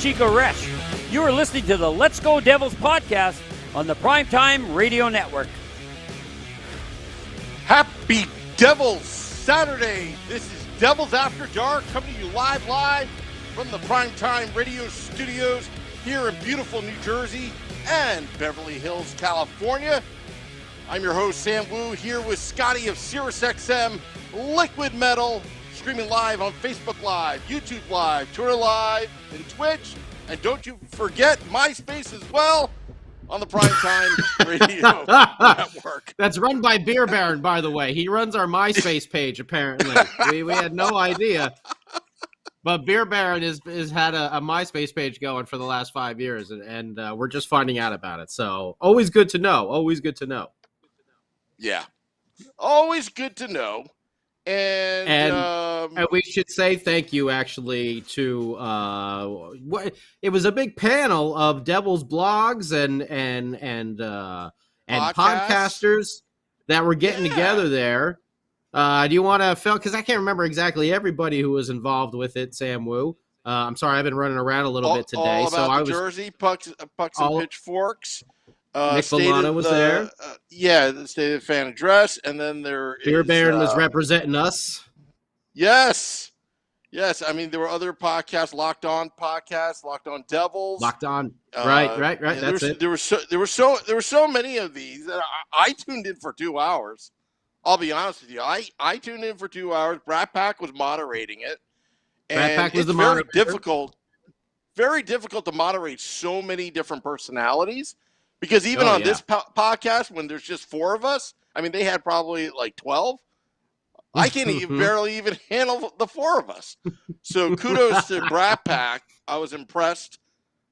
Chico Resch. You are listening to the Let's Go Devils podcast on the Primetime Radio Network. Happy Devils Saturday. This is Devils After Dark coming to you live from the Primetime Radio Studios here in beautiful New Jersey and Beverly Hills, California. I'm your host, Sam Wu, here with Scotty of SiriusXM Liquid Metal, streaming live on Facebook Live, YouTube Live, Twitter Live, and Twitch. And don't you forget MySpace as well on the Primetime Radio Network. That's run by Beer Baron, by the way. He runs our MySpace page, apparently. We had no idea. But Beer Baron has had a MySpace page going for the last 5 years, and we're just finding out about it. So always good to know. Always good to know. Yeah. Always good to know. And we should say thank you, actually, to it was a big panel of Devils blogs and podcasters that were getting together there. Do you want to fill? Because I can't remember exactly everybody who was involved with it. Sam Wu. I'm sorry, I've been running around a little bit today. All about Jersey pucks and pitchforks. Nick Villano was there. The State of the Fan Address, and then Beer Baron was representing us. Yes. I mean, there were other podcasts, Locked On Devils, Locked On. Right. That's it. There were so many of these that I tuned in for 2 hours. I'll be honest with you. I tuned in for 2 hours. Bratt Pack was moderating it, and it's very difficult to moderate so many different personalities. Because even on this podcast, when there's just 4 of us, I mean, they had probably like 12. I can't barely even handle the 4 of us. So kudos to Bratt Pack. I was impressed.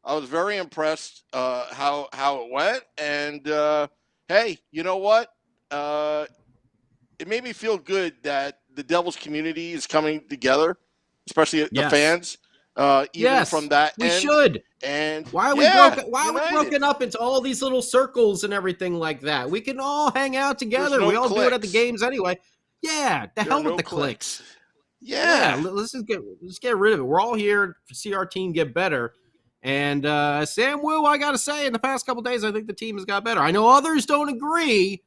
I was very impressed how it went. And, hey, you know what? It made me feel good that the Devils community is coming together, especially the fans. Even from that we end. Should. And why are we broken up into all these little circles and everything like that? We can all hang out together. We all do it at the games anyway. Yeah, the hell with the clicks. Yeah. Let's get rid of it. We're all here to see our team get better. And Sam Wu, I gotta say, in the past couple days, I think the team has got better. I know others don't agree,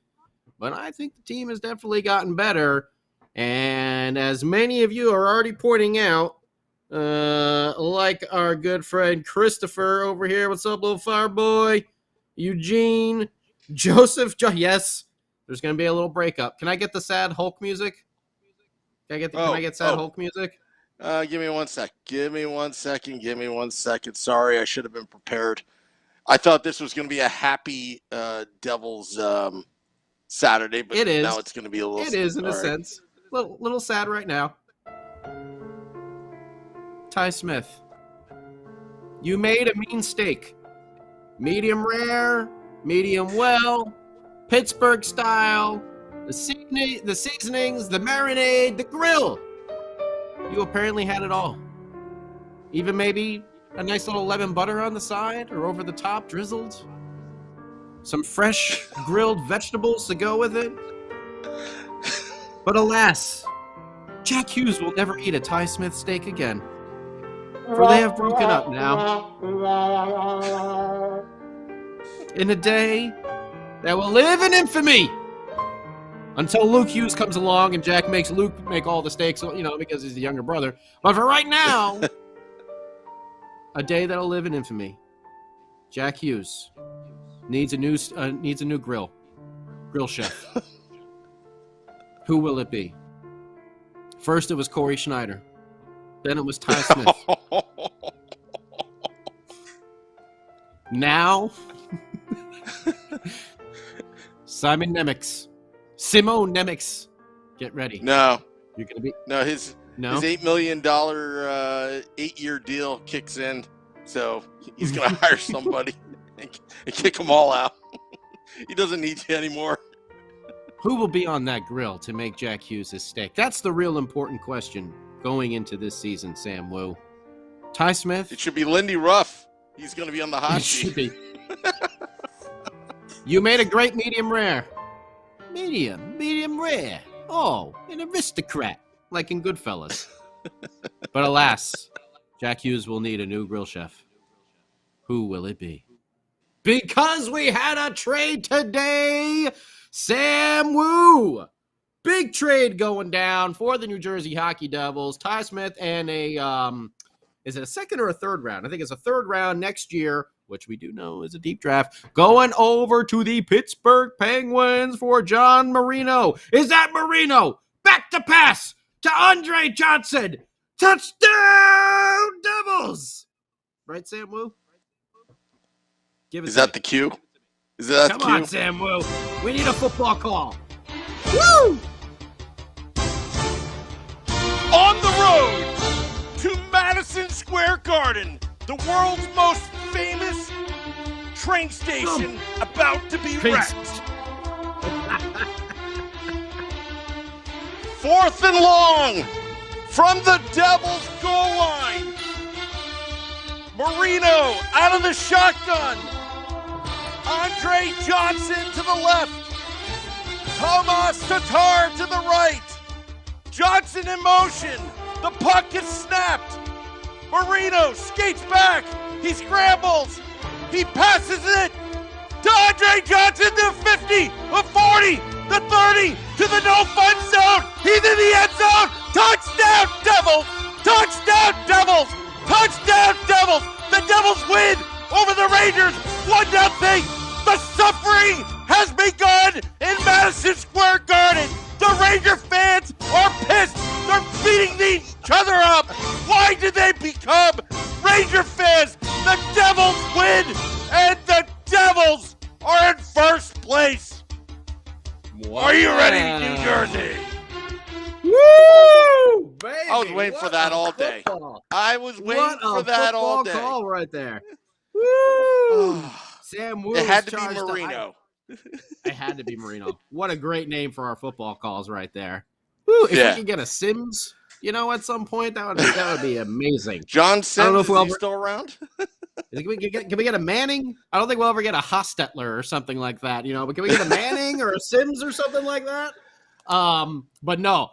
but I think the team has definitely gotten better. And as many of you are already pointing out, like our good friend Christopher over here. What's up, little fire boy? Eugene, Joseph. Yes, there's going to be a little breakup. Can I get the sad Hulk music? Can I get sad Hulk music? Give me 1 sec. Give me 1 second. Sorry, I should have been prepared. I thought this was going to be a happy Devils Saturday, but it is. Now it's going to be a little. It is in a sense. Little sad right now. Ty Smith, you made a mean steak. Medium rare, medium well, Pittsburgh style, the seasonings, the marinade, the grill. You apparently had it all. Even maybe a nice little lemon butter on the side or over the top drizzled. Some fresh grilled vegetables to go with it. But alas, Jack Hughes will never eat a Ty Smith steak again. For they have broken up now. In a day that will live in infamy until Luke Hughes comes along and Jack makes Luke make all the steaks, because he's the younger brother. But for right now, a day that'll live in infamy. Jack Hughes needs a new grill chef. Who will it be? First, it was Corey Schneider. Then it was Ty Smith. Now, Simon Nemec. Get ready. No. You're going to be... His $8 million 8-year deal kicks in, so he's going to hire somebody and kick them all out. He doesn't need you anymore. Who will be on that grill to make Jack Hughes his steak? That's the real important question going into this season, Sam Wu. Ty Smith? It should be Lindy Ruff. He's going to be on the hot seat. It should be. You made a great medium rare. Medium rare. Oh, an aristocrat, like in Goodfellas. But alas, Jack Hughes will need a new grill chef. Who will it be? Because we had a trade today, Sam Wu. Big trade going down for the New Jersey Hockey Devils. Ty Smith and is it a second or a third round? I think it's a third round next year, which we do know is a deep draft, going over to the Pittsburgh Penguins for John Marino. Is that Marino? Back to pass to Andre Johnson. Touchdown, Devils! Right, Sam Wu? Is that the cue? Is that Come the cue? on, Sam Wu. We need a football call. Woo! On the road to Madison Square Garden, the world's most famous train station about to be wrecked. 4th and long from the Devils' goal line. Marino out of the shotgun. Andre Johnson to the left. Tomas Tatar to the right. Johnson in motion. The puck is snapped. Marino skates back. He scrambles. He passes it to Andre Johnson, the 50, the 40, the 30, to the no-fun zone. He's in the end zone. Touchdown, Devils! Touchdown, Devils! Touchdown, Devils! The Devils win over the Rangers 1-0. The suffering has begun in Madison Square Garden. The Ranger fans are pissed. They're beating each other up. Why did they become Ranger fans? The Devils win, and the Devils are in first place. Wow. Are you ready, New Jersey? Woo! Baby, I was waiting for that all day. Football. I was waiting for that all day. Call right there. Woo! Sam Wu. It had to be Marino. It had to be Marino. What a great name for our football calls right there. Woo, if we could get a Sims, at some point, that would be amazing. John Sims, I don't know if is he still around? Can we get a Manning? I don't think we'll ever get a Hostetler or something like that, but can we get a Manning or a Sims or something like that? But no,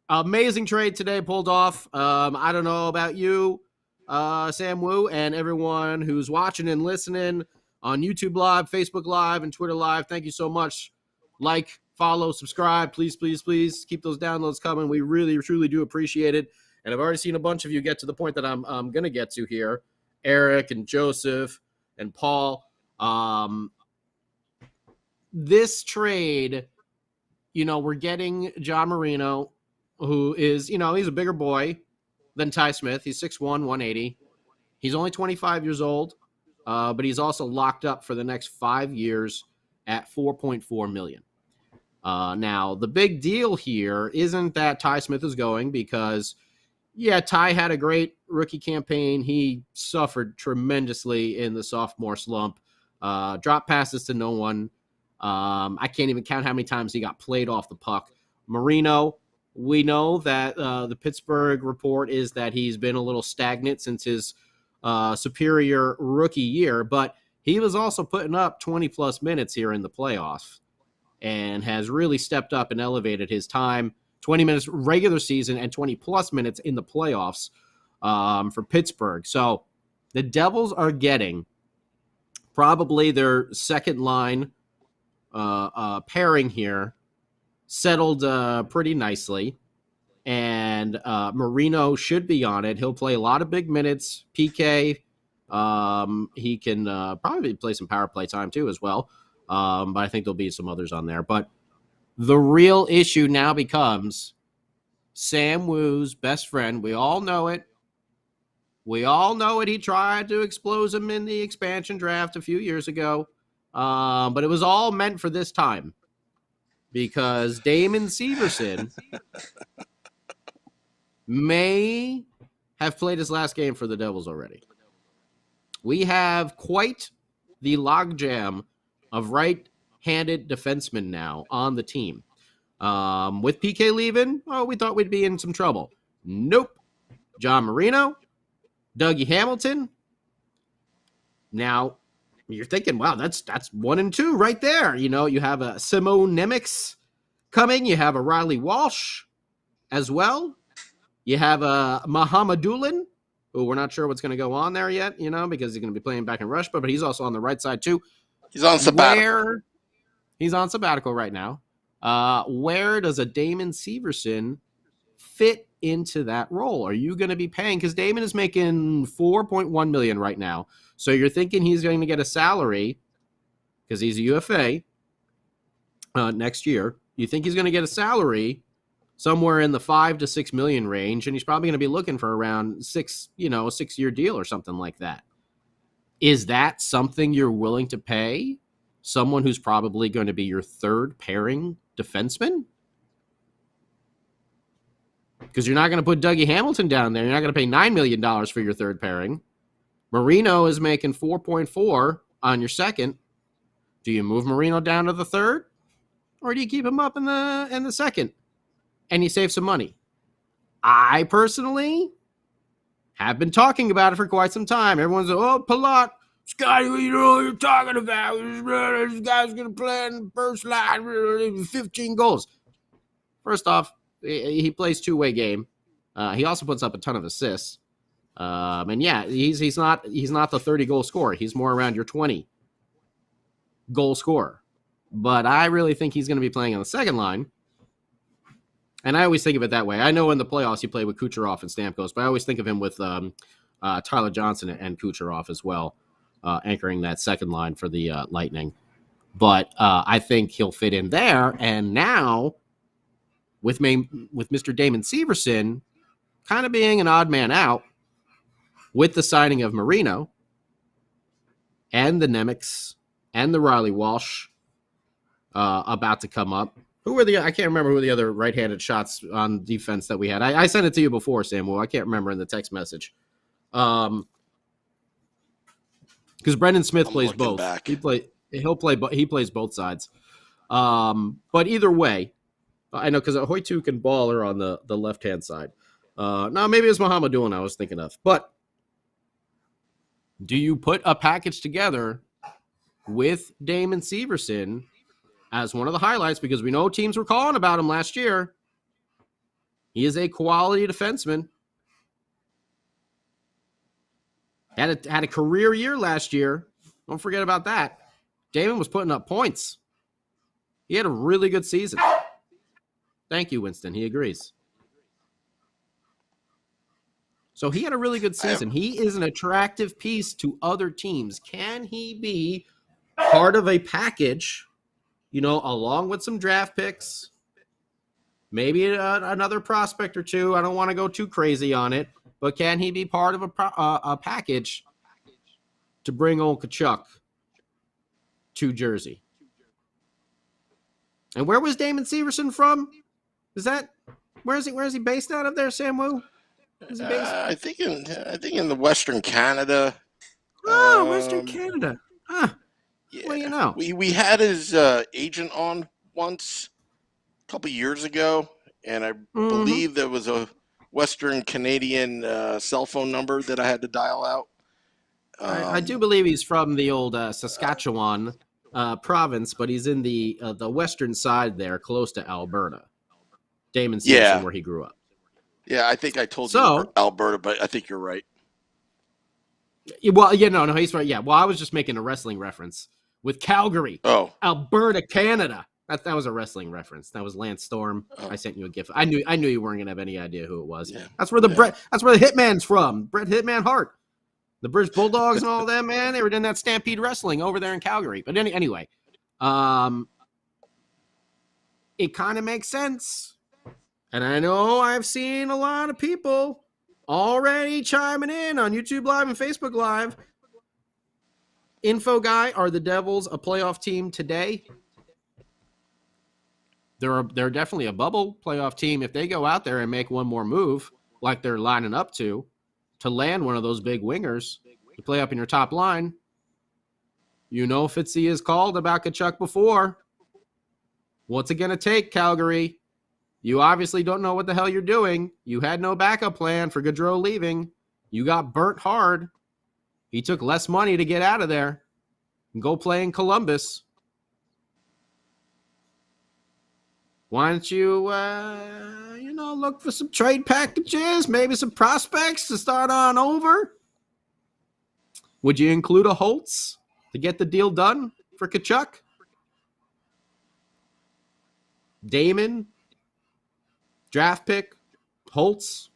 amazing trade today pulled off. I don't know about you, Sam Wu, and everyone who's watching and listening on YouTube Live, Facebook Live, and Twitter Live. Thank you so much. Like, follow, subscribe. Please, please, please keep those downloads coming. We really, truly do appreciate it. And I've already seen a bunch of you get to the point that I'm going to get to here. Eric and Joseph and Paul. This trade, we're getting John Marino, who is, he's a bigger boy than Ty Smith. He's 6'1", 180. He's only 25 years old. But he's also locked up for the next 5 years at $4.4 million. Now, the big deal here isn't that Ty Smith is going because, Ty had a great rookie campaign. He suffered tremendously in the sophomore slump. Drop passes to no one. I can't even count how many times he got played off the puck. Marino, we know that the Pittsburgh report is that he's been a little stagnant since his superior rookie year, but he was also putting up 20-plus minutes here in the playoffs and has really stepped up and elevated his time. 20 minutes regular season and 20-plus minutes in the playoffs for Pittsburgh. So the Devils are getting probably their second line pairing here settled pretty nicely. And Marino should be on it. He'll play a lot of big minutes. PK, he can probably play some power play time too as well. But I think there'll be some others on there. But the real issue now becomes Sam Wu's best friend. We all know it. He tried to expose him in the expansion draft a few years ago. But it was all meant for this time. Because Damon Severson may have played his last game for the Devils already. We have quite the logjam of right-handed defensemen now on the team. With PK leaving, we thought we'd be in some trouble. Nope. John Marino, Dougie Hamilton. Now, you're thinking, wow, that's 1 and 2 right there. You have a Simone Nemec coming. You have a Riley Walsh as well. You have a Muhammadulin, who we're not sure what's going to go on there yet, because he's going to be playing back in Russia, but he's also on the right side too. He's on sabbatical. He's on sabbatical right now. Where does a Damon Severson fit into that role? Are you going to be paying? Because Damon is making $4.1 million right now. So you're thinking he's going to get a salary because he's a UFA next year. You think he's going to get a salary somewhere in the $5 to $6 million range, and he's probably going to be looking for around a 6-year deal or something like that. Is that something you're willing to pay someone who's probably going to be your third pairing defenseman? Because you're not going to put Dougie Hamilton down there. You're not going to pay $9 million for your third pairing. Marino is making 4.4 on your second. Do you move Marino down to the third, or do you keep him up in the second and you save some money? I personally have been talking about it for quite some time. Everyone's like, oh, Palat, Scotty, what you're talking about? This guy's going to play in the first line, 15 goals. First off, he plays two-way game. He also puts up a ton of assists. And yeah, he's not the 30-goal scorer. He's more around your 20-goal scorer. But I really think he's going to be playing on the second line. And I always think of it that way. I know in the playoffs he played with Kucherov and Stamkos, but I always think of him with Tyler Johnson and Kucherov as well, anchoring that second line for the Lightning. But I think he'll fit in there. And now, with Mr. Damon Severson kind of being an odd man out, with the signing of Marino and the Nemec's and the Riley Walsh about to come up. I can't remember who the other right-handed shots on defense that we had. I sent it to you before, Samuel. I can't remember in the text message. Because Brendan Smith plays both. Back. He plays both sides. But either way, I know because Hoytu can baller on the left-hand side. Now maybe it's Mohamedou I was thinking of. But do you put a package together with Damon Severson as one of the highlights? Because we know teams were calling about him last year. He is a quality defenseman. Had a career year last year. Don't forget about that. Damon was putting up points. He had a really good season. Thank you, Winston. He agrees. So he had a really good season. He is an attractive piece to other teams. Can he be part of a package, along with some draft picks, maybe another prospect or two? I don't want to go too crazy on it, but can he be part of a package to bring old Tkachuk to Jersey? And where was Damon Severson from? Where is he based out of there, Samu? Is he based? I think in the Western Canada. Oh, Western Canada. Huh. Yeah. What do you know? We had his agent on once a couple years ago, and I believe there was a Western Canadian cell phone number that I had to dial out. I do believe he's from the old Saskatchewan province, but he's in the western side there, close to Alberta. Damon Severson, where he grew up. Yeah, I think I told you Alberta, but I think you're right. Well, yeah, no, he's right. Yeah, well, I was just making a wrestling reference with Calgary. Oh, Alberta, Canada. That was a wrestling reference. That was Lance Storm. Oh. I sent you a gift. I knew you weren't gonna have any idea who it was. Yeah. That's where the Hitman's from. Bret Hitman Hart. The British Bulldogs and all of them, man, they were doing that Stampede Wrestling over there in Calgary. But anyway, it kind of makes sense. And I know I've seen a lot of people already chiming in on YouTube Live and Facebook Live. Info guy, are the Devils a playoff team today? They're definitely a bubble playoff team if they go out there and make one more move like they're lining up to land one of those big wingers to play up in your top line. Fitzy has called about Tkachuk before. What's it going to take, Calgary? You obviously don't know what the hell you're doing. You had no backup plan for Gaudreau leaving. You got burnt hard. He took less money to get out of there and go play in Columbus. Why don't you, look for some trade packages, maybe some prospects to start on over? Would you include a Holtz to get the deal done for Tkachuk? Damon, draft pick, Holtz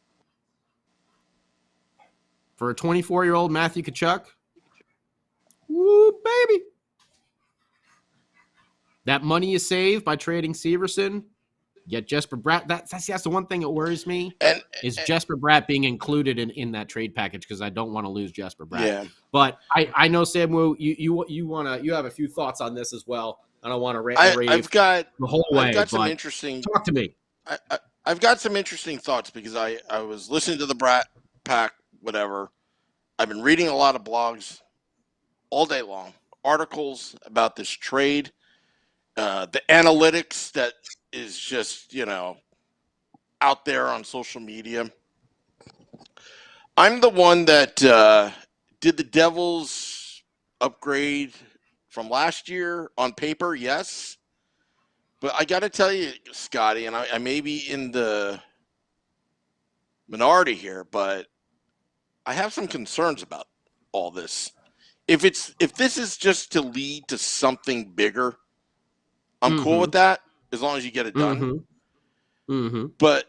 for a 24-year-old Matthew Tkachuk? Woo, baby. That money you save by trading Severson, get Jesper Bratt. That's the one thing that worries me is Jesper Bratt being included in that trade package because I don't want to lose Jesper Bratt. Yeah. But I know, Samu, you have a few thoughts on this as well. I don't want to rave the whole way. I've got some interesting. Talk to me. I've got some interesting thoughts because I was listening to the Bratt Pack, whatever. I've been reading a lot of blogs all day long, articles about this trade. The analytics that is just, out there on social media. I'm the one that did the Devils upgrade from last year on paper, yes. But I got to tell you, Scotty, and I may be in the minority here, but I have some concerns about all this. If this is just to lead to something bigger, I'm cool with that as long as you get it done. But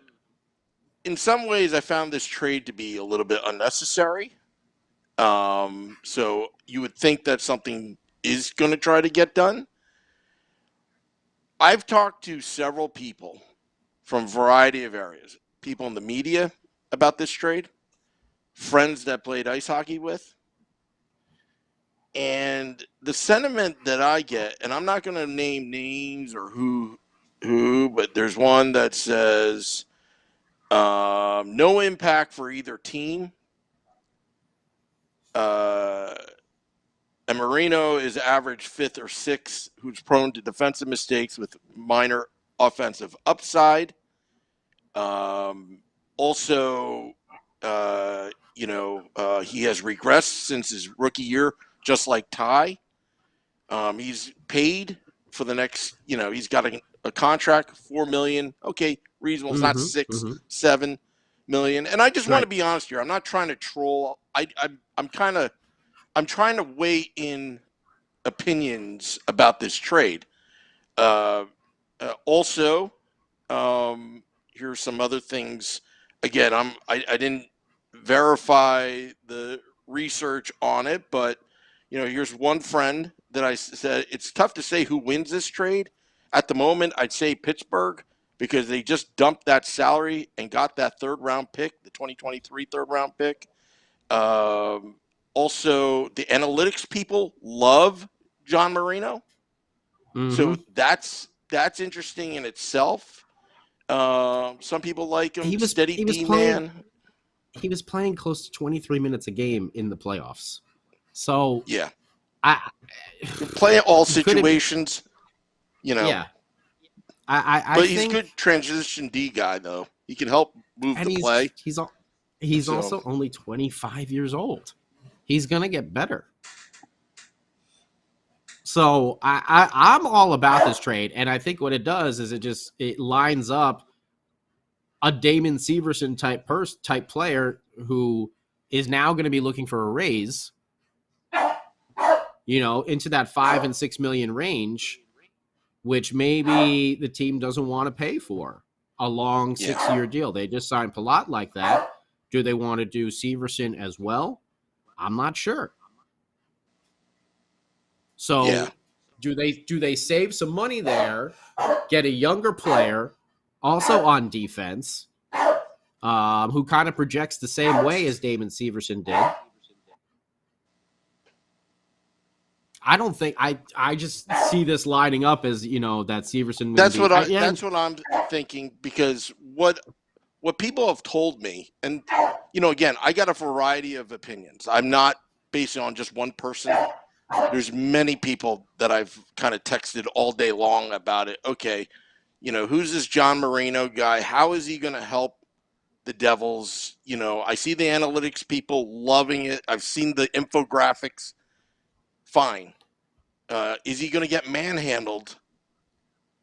in some ways, I found this trade to be a little bit unnecessary. So you would think that something is going to try to get done. I've talked to several people from a variety of areas, people in the media about this trade, friends that played ice hockey with. And the sentiment that I get, and I'm not going to name names or who, but there's one that says no impact for either team. And Marino is average 5th or 6th, who's prone to defensive mistakes with minor offensive upside. Also, he has regressed since his rookie year, just like Ty. He's paid for the next, he's got a contract, $4 million. Okay, reasonable. It's not 6, 7 million. And I just want to be honest here. I'm not trying to troll. I'm trying to weigh in opinions about this trade. Also, here's some other things. Again, I didn't verify the research on it, but here's one friend that I said it's tough to say who wins this trade. At the moment, I'd say Pittsburgh because they just dumped that salary and got that third-round pick, the 2023 third-round pick. Also, the analytics people love John Marino. So that's interesting in itself. Some people like him. Steady D-man. He was playing close to 23 minutes a game in the playoffs. So yeah, I play all situations. Yeah, but he's a good transition D guy, though. He can help move the play. He's also only 25 years old. He's gonna get better. So I'm all about this trade, and I think what it does is it lines up a Damon Severson type player who is now going to be looking for a raise, into that $5 and $6 million range, which maybe the team doesn't want to pay for a long 6-year deal. They just signed Palat like that. Do they want to do Severson as well? I'm not sure. So do they save some money there, get a younger player, also on defense, who kind of projects the same way as Damon Severson did? I don't think I just see this lining up as that Severson. That's what I'm thinking, because what people have told me, and again, I got a variety of opinions. I'm not basing on just one person. There's many people that I've kind of texted all day long about it. Okay, who's this John Marino guy? How is he going to help the Devils? I see the analytics people loving it. I've seen the infographics. Fine. Is he going to get manhandled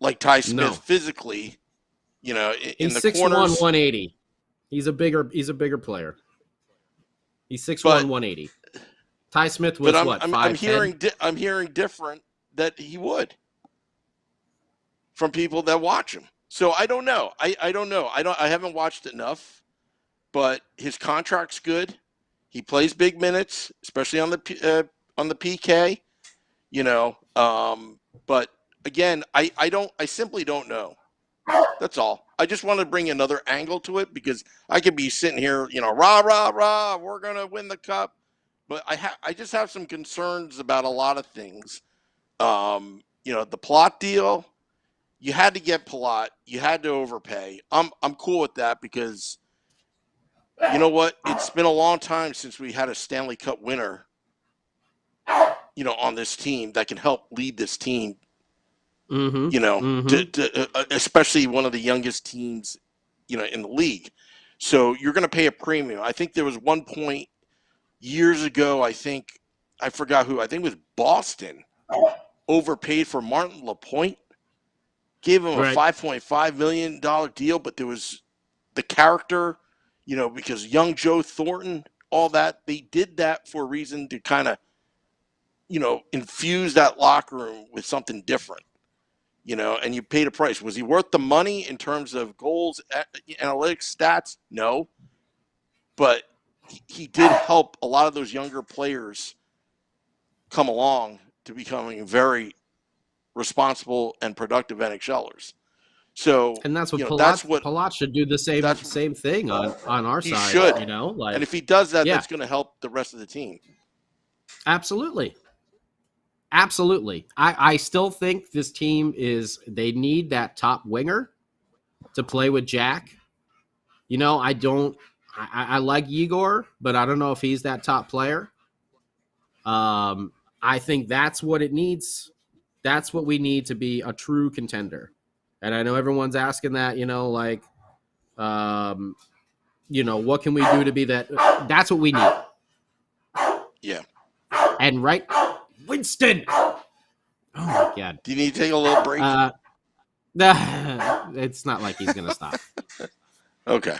like Ty Smith physically. In he's the 6'1", corners, 180. He's a bigger player. He's 6'1", 180. Ty Smith was what? 5'10"? I'm hearing different that he would from people that watch him. So I don't know. I don't know. I haven't watched enough, but his contract's good. He plays big minutes, especially on the PK. But again, I simply don't know. That's all. I just want to bring another angle to it because I could be sitting here, rah rah rah, we're gonna win the cup, but I just have some concerns about a lot of things. The Plot deal. You had to get Palat. You had to overpay. I'm cool with that because you know what? It's been a long time since we had a Stanley Cup winner, on this team that can help lead this team. Especially one of the youngest teams, in the league. So you're going to pay a premium. I think there was one point years ago. I forgot who. I think it was Boston overpaid for Martin Lapointe. Gave him a $5.5 million deal, but there was the character, because young Joe Thornton, all that, they did that for a reason to kind of, infuse that locker room with something different, and you paid a price. Was he worth the money in terms of goals, analytics, stats? No. But he did help a lot of those younger players come along to becoming very responsible and productive NHLers. So, and that's what Palat should do the same thing on our side. He should, and if he does that, that's going to help the rest of the team. Absolutely. I still think this team they need that top winger to play with Jack. I like Igor, but I don't know if he's that top player. I think that's what it needs. That's what we need to be a true contender. And I know everyone's asking that, what can we do to be that? That's what we need. Yeah. And Winston. Oh my God. Do you need to take a little break? It's not like he's going to stop. Okay.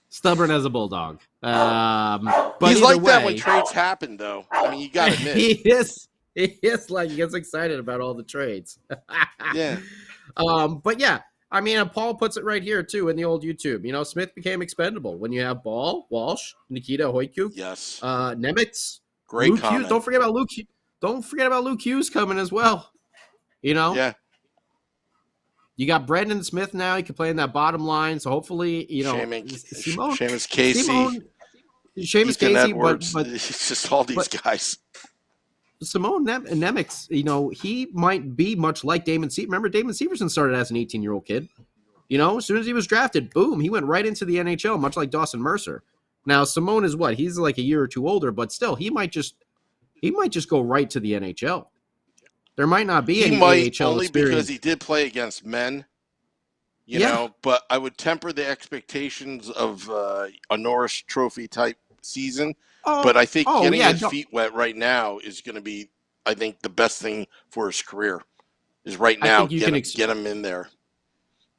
Stubborn as a bulldog. But he's like that when trades happen, though. I mean, you got to admit. He is like, he gets excited about all the trades. Yeah. But yeah, I mean, Paul puts it right here too in the old YouTube. Smith became expendable when you have Ball, Walsh, Nikita Hoyku, yes, Nemitz, great Luke comment. Hughes. Don't forget about Luke Hughes coming as well. Yeah. You got Brendan Smith now. He can play in that bottom line. So hopefully, Seamus Casey, Edwards, but it's just all these guys. Simone Nemec, he might be much like Damon Severson. Remember, Damon Severson started as an 18-year-old kid. As soon as he was drafted, boom, he went right into the NHL, much like Dawson Mercer. Now, Simone is what? He's like a year or two older, but still, he might just go right to the NHL. There might not be any NHL only experience. Because he did play against men, you know. But I would temper the expectations of a Norris Trophy type season. But I think getting his feet wet right now is going to be, I think, the best thing for his career. Is right now get him in there.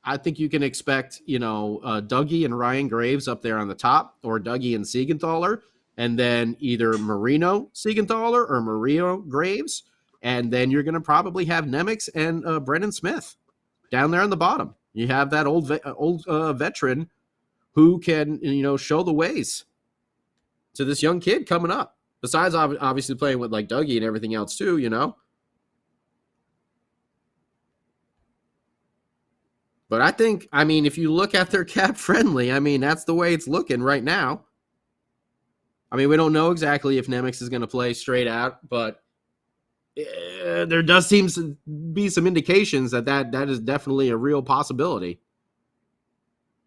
I think you can expect, Dougie and Ryan Graves up there on the top, or Dougie and Siegenthaler, and then either Marino Siegenthaler or Marino Graves, and then you're going to probably have Nemec and Brendan Smith down there on the bottom. You have that old veteran who can, show the ways to this young kid coming up. Besides, obviously playing with like Dougie and everything else too, But I think, if you look at their cap friendly, that's the way it's looking right now. We don't know exactly if Nemec is going to play straight out, but there does seem to be some indications that is definitely a real possibility.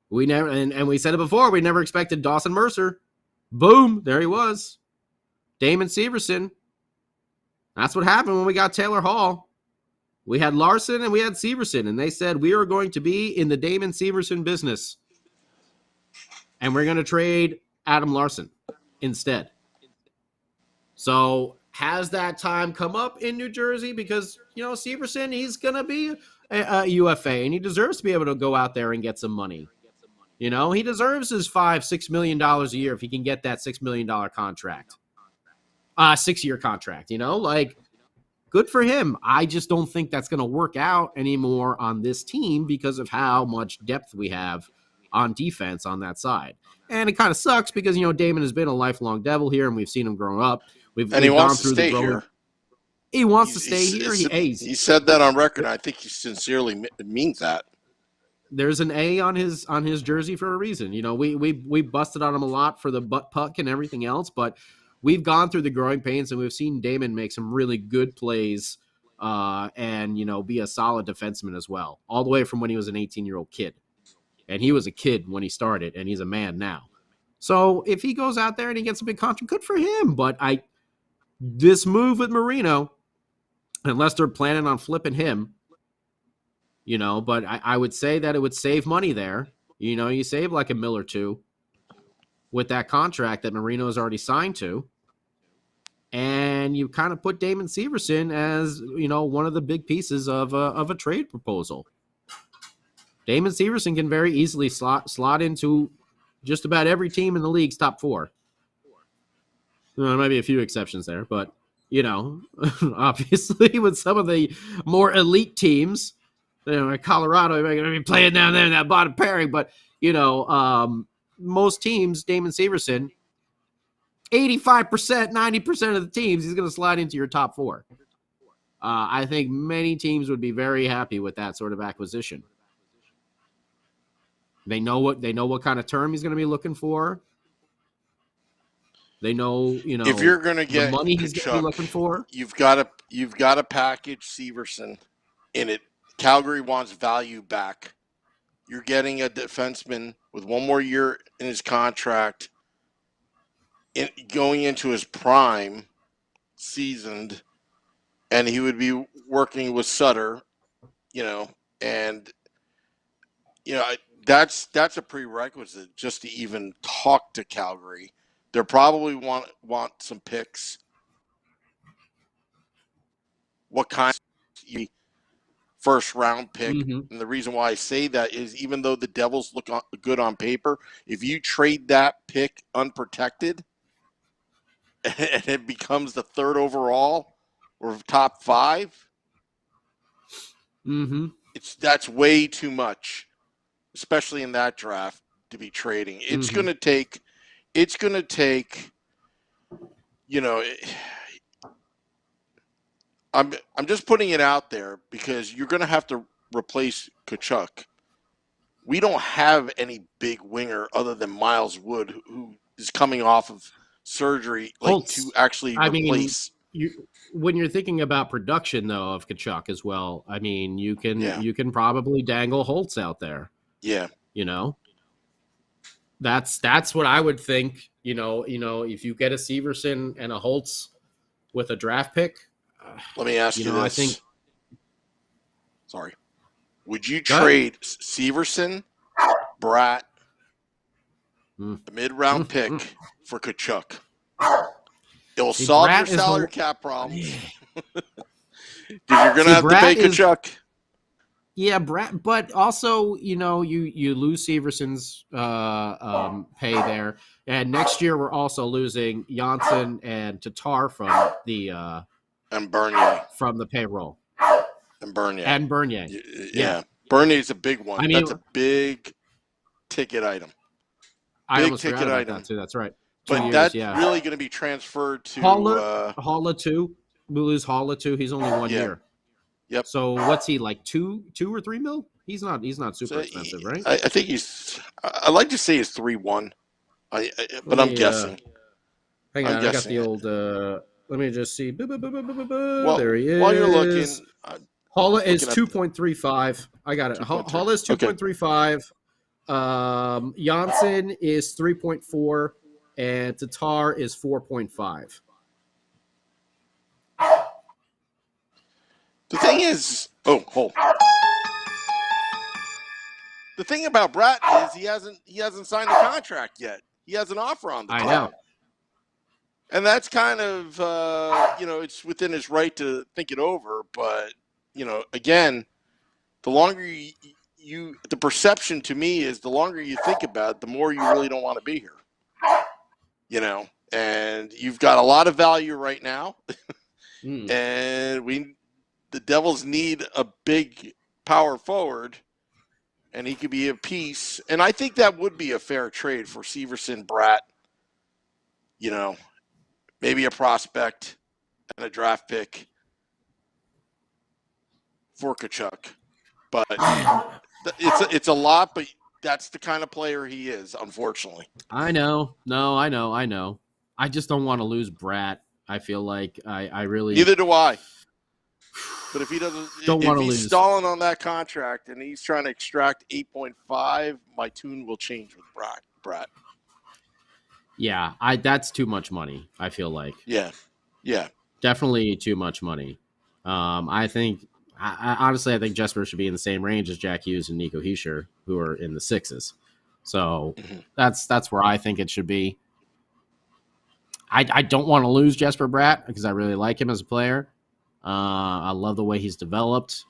We never, and we said it before, we never expected Dawson Mercer. Boom, there he was. Damon Severson. That's what happened when we got Taylor Hall. We had Larson and we had Severson, and they said we are going to be in the Damon Severson business. And we're going to trade Adam Larson instead. So has that time come up in New Jersey? Because, Severson, he's going to be a UFA, and he deserves to be able to go out there and get some money. You know, he deserves his $5-6 million a year if he can get that $6 million contract, 6-year contract. You know, like, good for him. I just don't think that's going to work out anymore on this team because of how much depth we have on defense on that side. And it kind of sucks because, you know, Damon has been a lifelong Devil here, and we've seen him grow up. We've he gone wants through to stay the growing. here. He wants to stay here. He said that on record. I think he sincerely means that. There's an A on his jersey for a reason. You know, we busted on him a lot for the butt puck and everything else, but we've gone through the growing pains, and we've seen Damon make some really good plays and, you know, be a solid defenseman as well, all the way from when he was an 18-year-old kid. And he was a kid when he started, and he's a man now. So if he goes out there and he gets a big contract, good for him. But this move with Marino, unless they're planning on flipping him, you know, but I would say that it would save money there. You know, you save like $1 million or $2 million with that contract that Marino has already signed to. And you kind of put Damon Severson as, you know, one of the big pieces of a trade proposal. Damon Severson can very easily slot into just about every team in the league's top 4. There might be a few exceptions there, but, you know, obviously with some of the more elite teams, you know, Colorado, you're going to be playing down there in that bottom pairing, but, you know, most teams, Damon Severson, 85%, 90% of the teams, he's going to slide into your top 4. I think many teams would be very happy with that sort of acquisition. They know what kind of term he's going to be looking for. They know, you know, if you're going to get the money he's going to be looking for, you've got to package Severson in it. Calgary wants value back. You're getting a defenseman with one more year in his contract, going into his prime, seasoned, and he would be working with Sutter, you know, and, you know, that's a prerequisite just to even talk to Calgary. They'll probably want some picks. What kind of first round pick? Mm-hmm. And the reason why I say that is even though the Devils look good on paper, if you trade that pick unprotected and it becomes the 3rd overall or top 5, mm-hmm. That's way too much, especially in that draft, to be trading. It's Mm-hmm. going to take, you know, I'm just putting it out there because you're going to have to replace Tkachuk. We don't have any big winger other than Miles Wood, who is coming off of surgery, to actually replace. When you're thinking about production, though, of Tkachuk as well, I mean, you can probably dangle Holtz out there. Yeah. You know, that's what I would think. You know, if you get a Severson and a Holtz with a draft pick. Let me ask you this. I think. Sorry. Would you trade Severson, Bratt, the mid-round pick for Tkachuk? It'll solve your salary cap problems. Because you're going to have to pay Tkachuk. Yeah, Bratt, but also, you know, you lose Severson's pay there. And next year we're also losing Janssen and Tatar from the and Bernier from the payroll. And Bernier. Yeah. Bernier's a big one. I mean, that's a big ticket item. I almost forgot about that too. That's right. But that's really going to be transferred to Haula too. We lose Haula too. He's only 1 year. Yep. So what's he, like, $2 or $3 mil? He's not super expensive, right? I think I like to say he's 3-1. But I'm guessing. Hang on, I got the old. Let me just see. Well, there he is. While you're looking, Haula is 2.35. I got it. Haula is 2.35. Janssen is 3.4, and Tatar is 4.5. The thing is, the thing about Bratt is he hasn't signed the contract yet. He has an offer on the table. I know. And that's kind of, it's within his right to think it over. But, again, the longer the perception to me is the longer you think about it, the more you really don't want to be here. And you've got a lot of value right now. And the Devils need a big power forward, and he could be a piece. And I think that would be a fair trade for Severson, Bratt, maybe a prospect and a draft pick for Tkachuk. But it's a lot, but that's the kind of player he is, unfortunately. I know. No, I know. I just don't want to lose Bratt. I feel like I really... Neither do I. But if he doesn't, if he's stalling on that contract and he's trying to extract 8.5, my tune will change with Bratt. Yeah, that's too much money, I feel like. Yeah. Definitely too much money. I think honestly, I think Jesper should be in the same range as Jack Hughes and Nico Hischier, who are in the 6s. So that's where I think it should be. I don't want to lose Jesper Bratt because I really like him as a player. I love the way he's developed.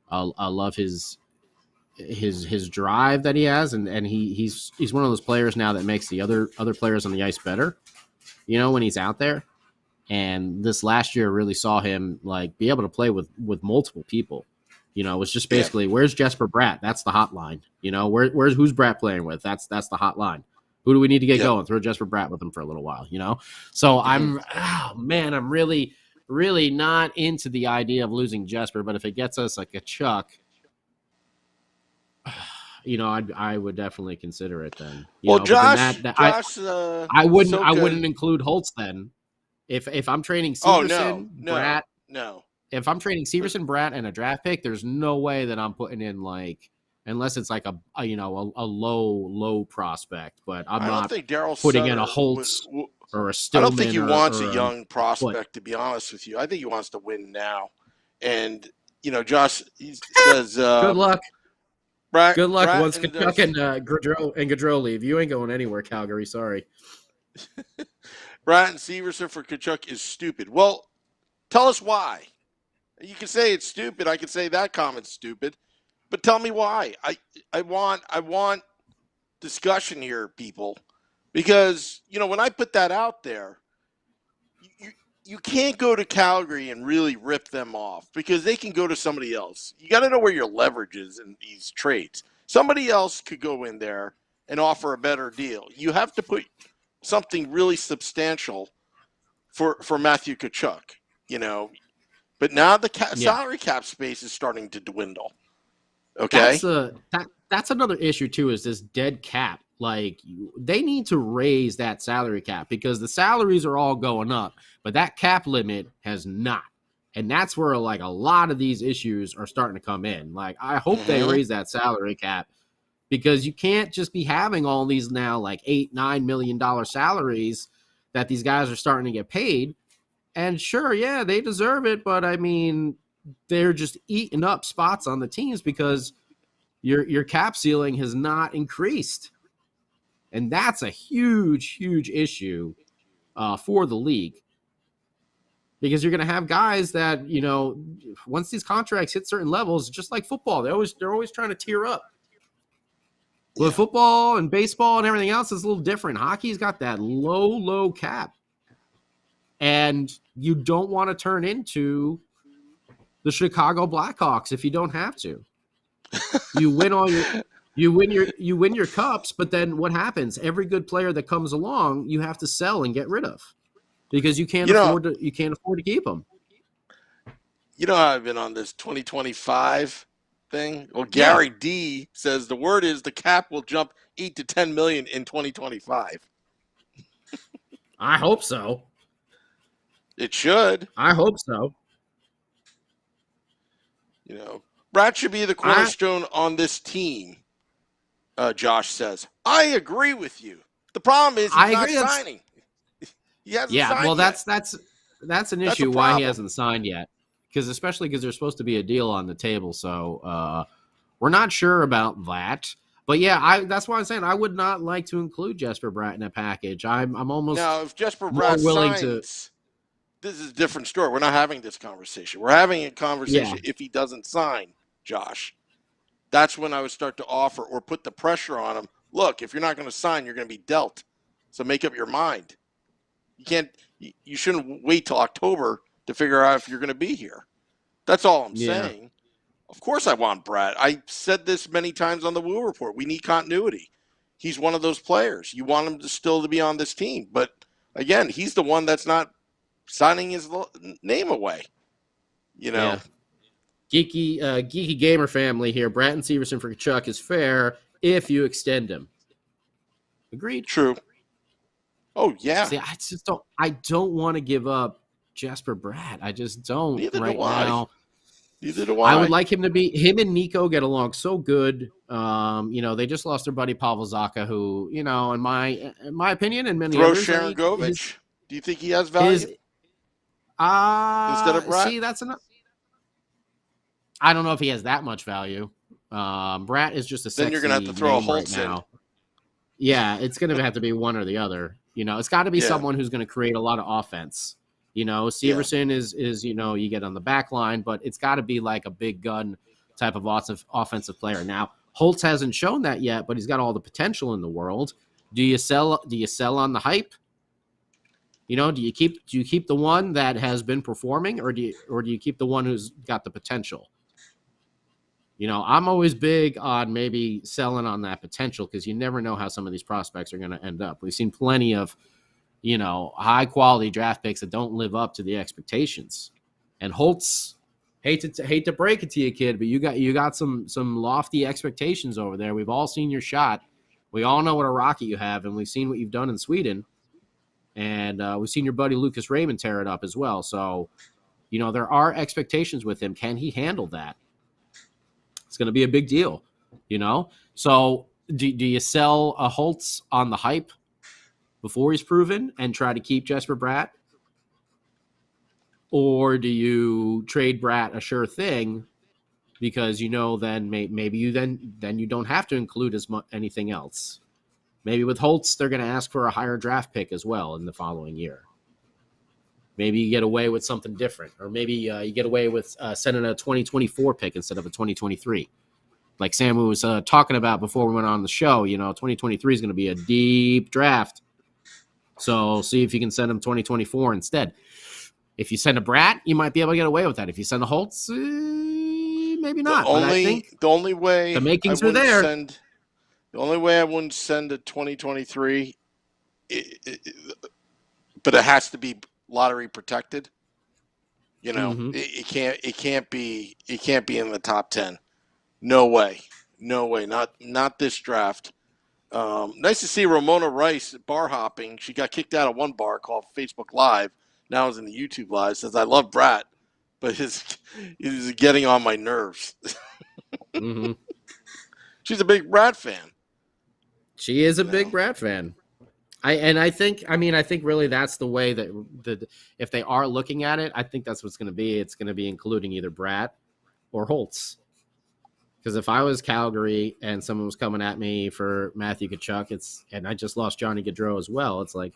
I love his drive that he has, and he's one of those players now that makes the other players on the ice better. When he's out there. And this last year really saw him be able to play with multiple people. It was just basically, where's Jesper Bratt? That's the hotline. Who's Bratt playing with? That's the hotline. Who do we need to get going? Throw Jesper Bratt with him for a little while. So I'm really, really not into the idea of losing Jesper. But if it gets us like a Tkachuk, I would definitely consider it then. Josh, I wouldn't include Holtz then. If I'm trading Severson, Bratt, if I'm trading Severson, Bratt, and a draft pick, there's no way that I'm putting in unless it's like a low prospect. But I'm not putting in a Holtz or a Stillman. I don't think he wants a young prospect, to be honest with you. I think he wants to win now. And Josh says, "Good luck." Good luck Bratt once Tkachuk and Gaudreau leave. You ain't going anywhere, Calgary. Sorry. Bratt and Severson for Tkachuk is stupid. Well, tell us why. You can say it's stupid. I can say that comment's stupid. But tell me why. I want discussion here, people. Because, when I put that out there, you can't go to Calgary and really rip them off because they can go to somebody else. You got to know where your leverage is in these trades. Somebody else could go in there and offer a better deal. You have to put something really substantial for Matthew Tkachuk, But now the salary cap space is starting to dwindle. Okay? That's another issue, too, is this dead cap. They need to raise that salary cap because the salaries are all going up, but that cap limit has not. And that's where, a lot of these issues are starting to come in. I hope they raise that salary cap because you can't just be having all these now $8-9 million salaries that these guys are starting to get paid. And sure, yeah, they deserve it, but I mean, they're just eating up spots on the teams because your cap ceiling has not increased. And that's a huge, huge issue for the league. Because you're going to have guys that, once these contracts hit certain levels, just like football, they're always trying to tier up. With football and baseball and everything else, it's a little different. Hockey's got that low cap. And you don't want to turn into the Chicago Blackhawks if you don't have to. You win your cups, but then what happens? Every good player that comes along, you have to sell and get rid of because you can't afford to keep them. I've been on this 2025 thing. Well, Gary D says the word is the cap will jump 8 to 10 million in 2025. I hope so. It should. I hope so. Bratt should be the cornerstone on this team. Josh says, I agree with you. The problem is he's not signing. He hasn't signed well, yet. that's an issue why he hasn't signed yet. Especially because there's supposed to be a deal on the table. So we're not sure about that. But yeah, that's why I'm saying I would not like to include Jesper Bratt in a package. I'm almost now if Jesper Bratt willing signs, this is a different story. We're not having this conversation. We're having a conversation if he doesn't sign, Josh. that's when I would start to offer or put the pressure on him. Look, if you're not going to sign, you're going to be dealt. So make up your mind. You shouldn't wait till October to figure out if you're going to be here. That's all I'm saying. Of course I want Bratt. I said this many times on the Woo Report. We need continuity. He's one of those players. You want him to still to be on this team. But, again, he's the one that's not signing his name away. You know? Yeah. Geeky gamer family here. Bratt and Severson for Tkachuk is fair if you extend him. Agreed. True. Oh, yeah. See, I don't want to give up Jesper Bratt. I just don't. Neither right do I. now. Neither do I. I would like him to be. Him and Nico get along so good. They just lost their buddy Pavel Zacha, who, in my opinion, and many others. Sharon Govich. Do you think he has value? Instead of Bratt? See, that's enough. I don't know if he has that much value. Bratt is just a sexy. Then you're gonna have to throw a Holtz in. Yeah, it's gonna have to be one or the other. It's got to be someone who's going to create a lot of offense. Severson is you get on the back line, but it's got to be like a big gun type of offensive player. Now, Holtz hasn't shown that yet, but he's got all the potential in the world. Do you sell on the hype? Do you keep the one that has been performing, or do you keep the one who's got the potential? I'm always big on maybe selling on that potential, because you never know how some of these prospects are going to end up. We've seen plenty of, high quality draft picks that don't live up to the expectations. And Holtz, hate to break it to you, kid, but you got some lofty expectations over there. We've all seen your shot. We all know what a rocket you have, and we've seen what you've done in Sweden. And we've seen your buddy Lucas Raymond tear it up as well. So, there are expectations with him. Can he handle that? It's going to be a big deal, So do you sell a Holtz on the hype before he's proven and try to keep Jesper Bratt? Or do you trade Bratt a sure thing because then maybe you then you don't have to include anything else? Maybe with Holtz, they're going to ask for a higher draft pick as well in the following year. Maybe you get away with something different, or maybe you get away with sending a 2024 pick instead of a 2023. Like Sam was talking about before we went on the show, 2023 is going to be a deep draft. So see if you can send him 2024 instead. If you send a Bratt, you might be able to get away with that. If you send a Holtz, maybe not. The only way the makings are there. The only way I wouldn't send a 2023, but it has to be lottery protected. It can't be in the top 10. No way. Not this draft. Nice to see Ramona Rice bar hopping. She got kicked out of one bar called Facebook Live. Now is in the YouTube Live. Says, I love Bratt, but he's getting on my nerves. Mm-hmm. She's a big Bratt fan. She is a big Bratt fan. I think really that's the way that if they are looking at it, I think that's what's going to be. It's going to be including either Bratt or Holtz. Because if I was Calgary and someone was coming at me for Matthew Tkachuk, and I just lost Johnny Gaudreau as well, it's like,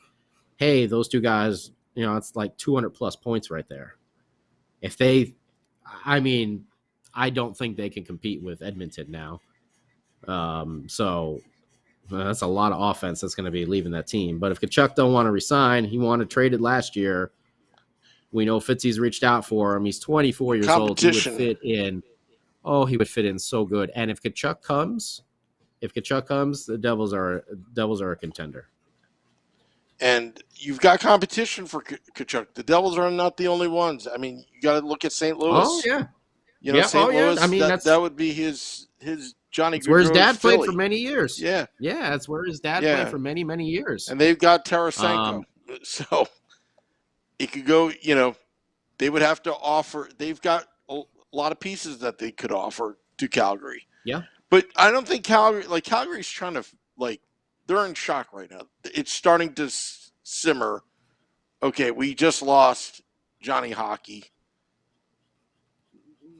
hey, those two guys, it's like 200 plus points right there. I don't think they can compete with Edmonton now. So that's a lot of offense that's going to be leaving that team. But if Tkachuk don't want to resign, he wanted traded last year. We know Fitzy's reached out for him. He's 24 years old. He would fit in. Oh, he would fit in so good. And if Tkachuk comes, the Devils are a contender. And you've got competition for Tkachuk. The Devils are not the only ones. I mean, you got to look at St. Louis. Oh yeah. St. Louis. I mean, that would be his Johnny. It's where his dad Philly. played for many years. Yeah, that's where his dad played for many, many years. And they've got Tarasenko, so it could go. They would have to offer. They've got a lot of pieces that they could offer to Calgary. Yeah, but I don't think Calgary's trying to they're in shock right now. It's starting to simmer. Okay, we just lost Johnny Hockey.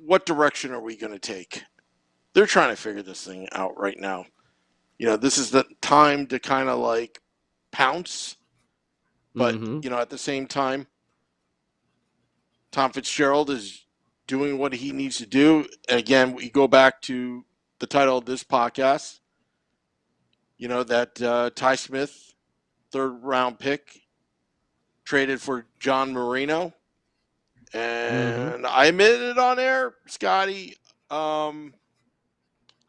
What direction are we going to take? They're trying to figure this thing out right now. This is the time to kind of pounce. But, at the same time, Tom Fitzgerald is doing what he needs to do. And again, we go back to the title of this podcast. You know, that Ty Smith, 3rd-round pick, traded for John Marino. And I admitted on air, Scotty, I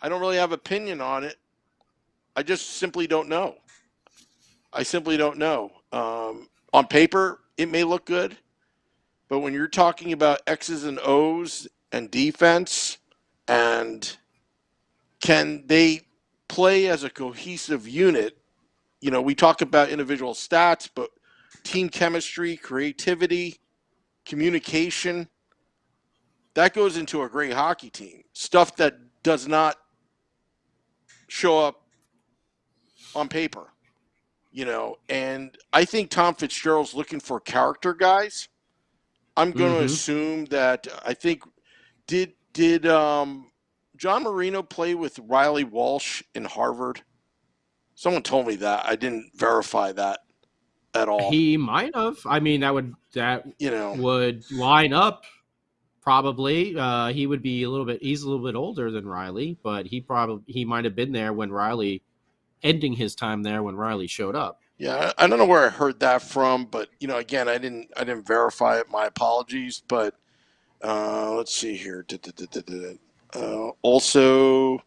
don't really have opinion on it. I just simply don't know. I simply don't know. On paper, it may look good, but when you're talking about X's and O's and defense, and can they play as a cohesive unit? You know, we talk about individual stats, but team chemistry, creativity, communication, that goes into a great hockey team. Stuff that does not show up on paper, you know. And I think Tom Fitzgerald's looking for character guys. I'm going to assume that did John Marino play with Riley Walsh in Harvard? Someone told me that. I didn't verify that at all. He might have. I mean, that would line up. Probably. He would be he's a little bit older than Riley, but he might have been there when Riley, ending his time there when Riley showed up. Yeah, I don't know where I heard that from, but you know, again, I didn't verify it. My apologies, but let's see here. Also,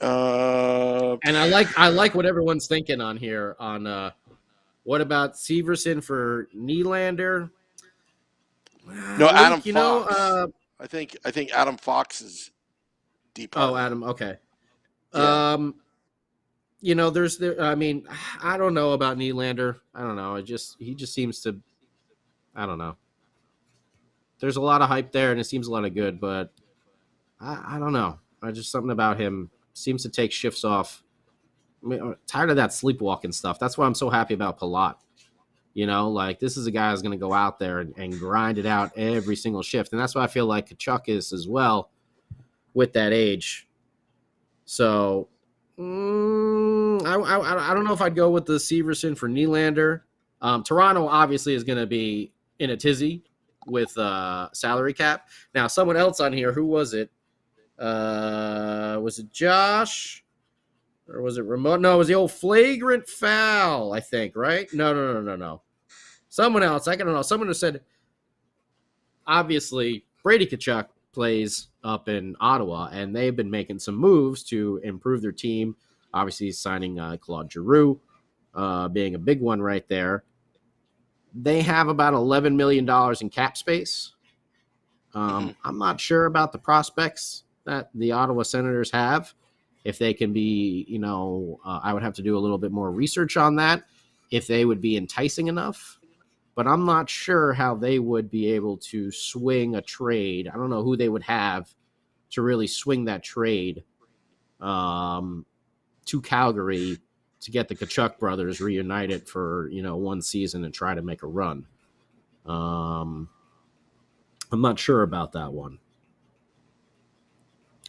and I like what everyone's thinking on here. On what about Severson for Nylander? No, Adam Fox. I think Adam Fox is deep. Oh, Adam. Okay. Yeah. You know, I mean, I don't know about Nylander. I don't know. He just seems to. I don't know. There's a lot of hype there, and it seems a lot of good, but I don't know. Just something about him seems to take shifts off. I mean, I'm tired of that sleepwalking stuff. That's why I'm so happy about Palat. You know, like, this is a guy who's going to go out there and grind it out every single shift. And that's why I feel like Tkachuk is as well with that age. So, I don't know if I'd go with the Severson for Nylander. Toronto obviously is going to be in a tizzy with salary cap. Now, someone else on here, who was it? Was it Josh? Or was it Ramon? No, it was the old flagrant foul, I think, right? No. Someone else, I don't know. Someone who said, obviously, Brady Tkachuk plays up in Ottawa, and they've been making some moves to improve their team. Obviously, signing Claude Giroux, being a big one right there. They have about $11 million in cap space. I'm not sure about the prospects that the Ottawa Senators have. If they can be, you know, I would have to do a little bit more research on that, if they would be enticing enough. But I'm not sure how they would be able to swing a trade. I don't know who they would have to really swing that trade to Calgary to get the Tkachuk brothers reunited for, you know, one season and try to make a run. I'm not sure about that one.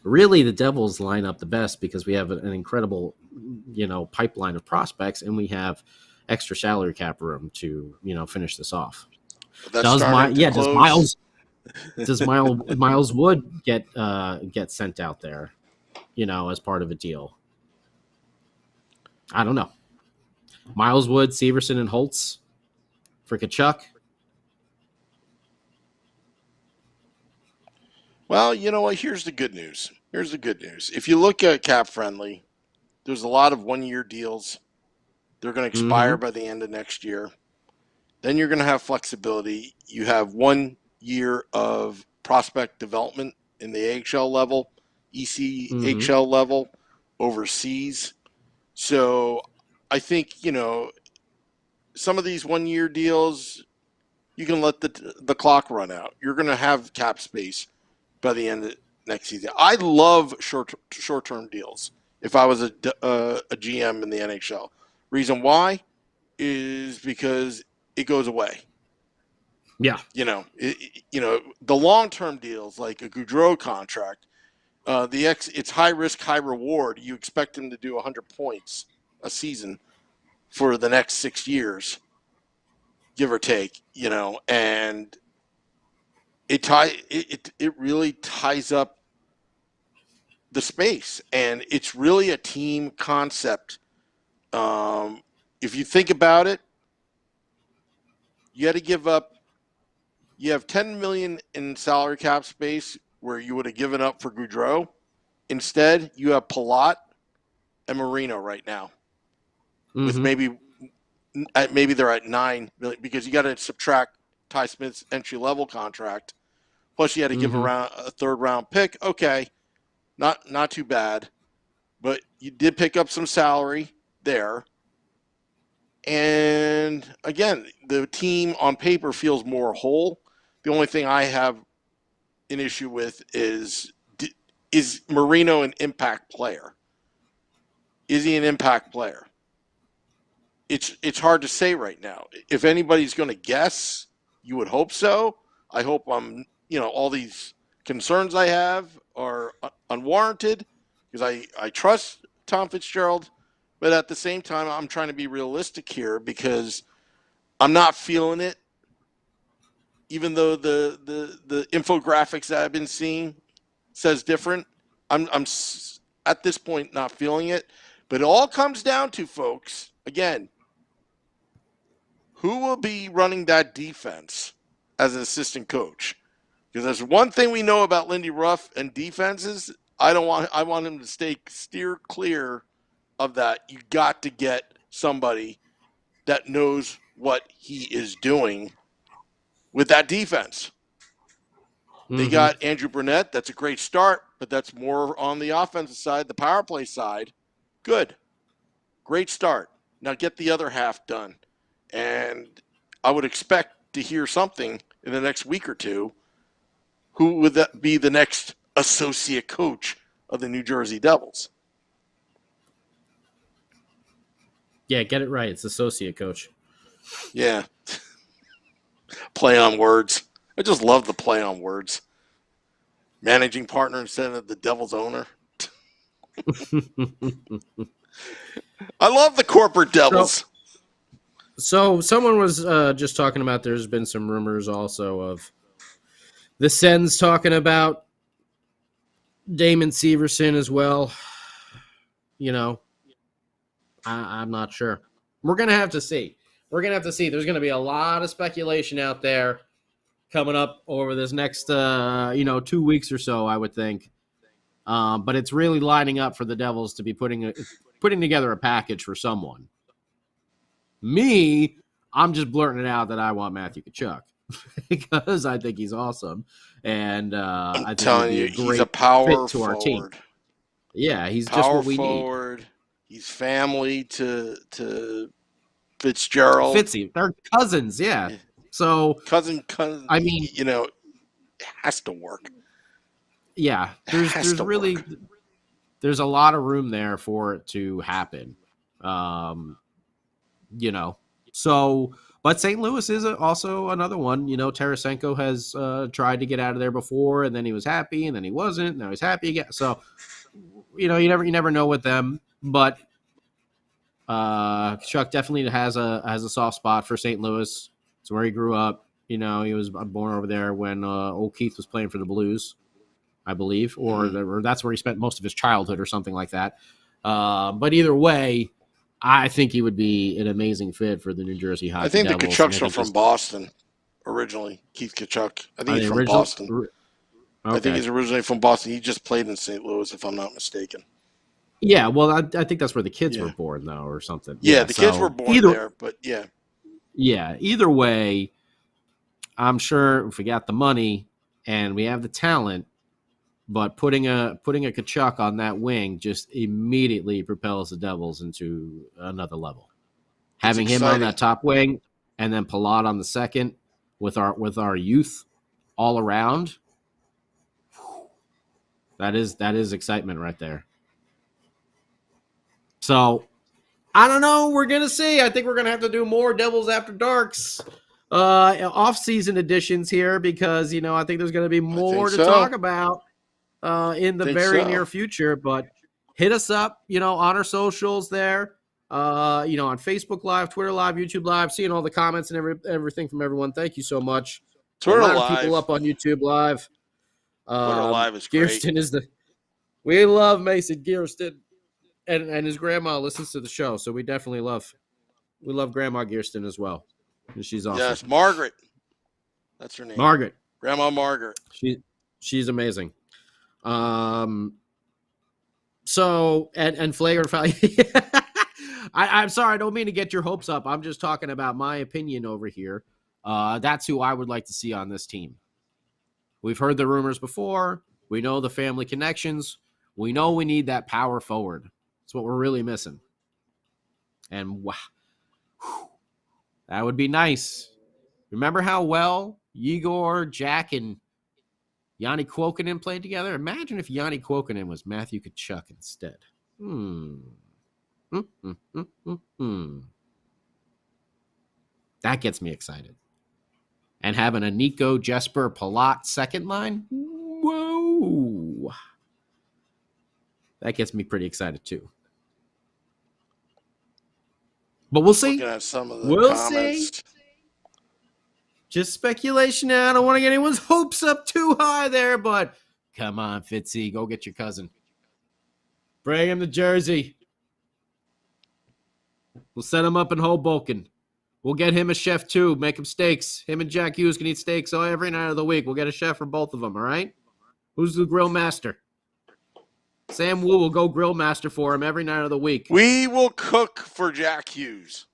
Really, the Devils line up the best because we have an incredible, you know, pipeline of prospects, and we have extra salary cap room to, you know, finish this off. Does Miles Wood get sent out there, you know, as part of a deal? I don't know. Miles Wood, Severson, and Holtz for Tkachuk. Well, you know what? Here's the good news. If you look at Cap Friendly, there's a lot of one-year deals. They're going to expire by the end of next year. Then you're going to have flexibility. You have 1 year of prospect development in the AHL level, ECHL level, overseas. So I think, you know, some of these 1 year deals, you can let the clock run out. You're going to have cap space by the end of next season. I love short-term deals if I was a GM in the NHL. Reason why is because it goes away. Yeah. You know, the long-term deals like a Gaudreau contract, it's high risk, high reward. You expect him to do 100 points a season for the next 6 years, give or take, you know, and it really ties up the space, and it's really a team concept. If you think about it, you had to give up. You have $10 million in salary cap space where you would have given up for Gaudreau. Instead, you have Palat and Marino right now, with maybe they're at $9 million because you got to subtract Ty Smith's entry level contract. Plus, you had to give around a third round pick. Okay, not too bad, but you did pick up some salary there. And again, the team on paper feels more whole. The only thing I have an issue with is Marino an impact player? Is he an impact player? It's hard to say right now. If anybody's going to guess, you would hope so. I hope all these concerns I have are unwarranted because I trust Tom Fitzgerald. But at the same time, I'm trying to be realistic here because I'm not feeling it. Even though the infographics that I've been seeing says different, I'm at this point not feeling it. But it all comes down to, folks, again, who will be running that defense as an assistant coach? Because there's one thing we know about Lindy Ruff and defenses. I want him to steer clear of that. You got to get somebody that knows what he is doing with that defense. They got Andrew Burnett. That's a great start, but that's more on the offensive side, the power play side. Good. Great start. Now get the other half done. And I would expect to hear something in the next week or two. Who would that be the next associate coach of the New Jersey Devils? Yeah, get it right. It's associate coach. Yeah. Play on words. I just love the play on words. Managing partner instead of the Devils owner. I love the corporate Devils. So someone was just talking about there's been some rumors also of the Sens talking about Damon Severson as well. I'm not sure. We're going to have to see. There's going to be a lot of speculation out there coming up over this next, 2 weeks or so, I would think. But it's really lining up for the Devils to be putting together a package for someone. Me, I'm just blurting it out that I want Matthew Tkachuk because I think he's awesome. And I think he's a power fit to forward. Our team. Yeah, he's power just what we forward. Need. He's family to Fitzgerald. Fitzy. They're cousins, yeah. So cousin. I mean, it has to work. Yeah, there's a lot of room there for it to happen. So, but St. Louis is also another one. Tarasenko has tried to get out of there before, and then he was happy, and then he wasn't. Now he's happy again. So, you never know with them. But Chuck definitely has a soft spot for St. Louis. It's where he grew up. He was born over there when old Keith was playing for the Blues, I believe, or that's where he spent most of his childhood or something like that. But either way, I think he would be an amazing fit for the New Jersey Hockey Devils. I think the Tkachuks are from Boston originally. Keith Tkachuk. I think he's from Boston. Okay. I think he's originally from Boston. He just played in St. Louis, if I'm not mistaken. Yeah, well, I think that's where the kids were born, though, or something. Yeah, the kids were born there, but yeah. Yeah, either way, I'm sure if we got the money and we have the talent, but putting a Tkachuk on that wing just immediately propels the Devils into another level. Having him on that top wing and then Palat on the second with our youth all around, that is excitement right there. So, I don't know. We're going to see. I think we're going to have to do more Devils After Darks off-season editions here because, I think there's going to be more to talk about in the very near future. But hit us up, on our socials there, on Facebook Live, Twitter Live, YouTube Live, seeing all the comments and everything from everyone. Thank you so much. Twitter a lot Live. of people up on YouTube Live. Twitter Live is great. Kirsten is We love Mason Gearston, and his grandma listens to the show, so we definitely love Grandma Gearston as well. And she's awesome. Yes, Margaret. That's her name. Margaret. Grandma Margaret. She's amazing. So and flagrant foul. I'm sorry, I don't mean to get your hopes up. I'm just talking about my opinion over here. That's who I would like to see on this team. We've heard the rumors before. We know the family connections. We know we need that power forward. That's what we're really missing. And wow, that would be nice. Remember how well Igor, Jack, and Yanni Kuokkanen played together? Imagine if Yanni Kuokkanen was Matthew Tkachuk instead. That gets me excited. And having a Nico, Jesper, Palat second line? Whoa. That gets me pretty excited too. But we'll see. Looking at some of the comments. See. Just speculation now. I don't want to get anyone's hopes up too high there, but come on, Fitzy. Go get your cousin. Bring him to Jersey. We'll set him up in Hoboken. We'll get him a chef too. Make him steaks. Him and Jack Hughes can eat steaks every night of the week. We'll get a chef for both of them, all right? Who's the grill master? Sam Wu will go grill master for him every night of the week. We will cook for Jack Hughes.